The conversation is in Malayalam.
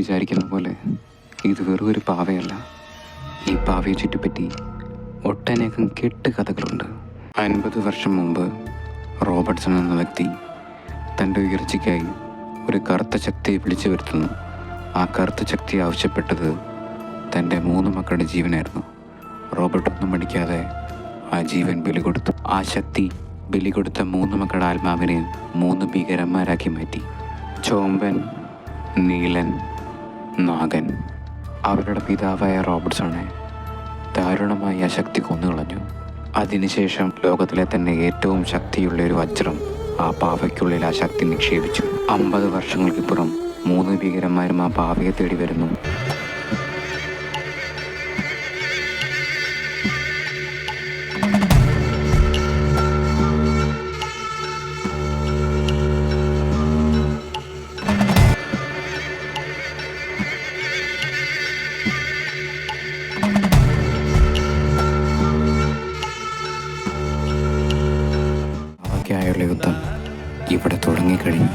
വിചാരിക്കുന്ന പോലെ ഇത് വെറും ഒരു പാവയല്ല. ഈ പാവയെ ചുറ്റിപ്പറ്റി ഒട്ടനേകം കെട്ടുകഥകളുണ്ട്. 50 വർഷം മുമ്പ് റോബർട്ട്സൺ എന്ന വ്യക്തി തൻ്റെ ഉയർച്ചയ്ക്കായി ഒരു കറുത്ത ശക്തിയെ വിളിച്ചു വരുത്തുന്നു. ആ കറുത്ത ശക്തി ആവശ്യപ്പെട്ടത് തൻ്റെ 3 മക്കളുടെ ജീവനായിരുന്നു. റോബർട്ട് ഒന്നും മടിക്കാതെ ആ ജീവൻ ബലി കൊടുത്തു. ആ ശക്തി ബലി കൊടുത്ത 3 മക്കളുടെ ആത്മാവിനെ 3 ഭീകരന്മാരാക്കി മാറ്റി. ചോമ്പൻ, നീലൻ, നാഗൻ. അവരുടെ പിതാവായ റോബർട്ട്സണെ ദാരുണമായി ആ ശക്തി കൊന്നുകളഞ്ഞു. അതിനുശേഷം ലോകത്തിലെ തന്നെ ഏറ്റവും ശക്തിയുള്ള ഒരു വജ്രം ആ പാവയ്ക്കുള്ളിൽ ആ ശക്തി നിക്ഷേപിച്ചു. 50 വർഷങ്ങൾക്കിപ്പുറം 3 ഭീകരന്മാരും ആ പാവയെ തേടി വരുന്നു. പാവയ്ക്കായുള്ള യുദ്ധം ഇവിടെ തുടങ്ങിക്കഴിഞ്ഞു.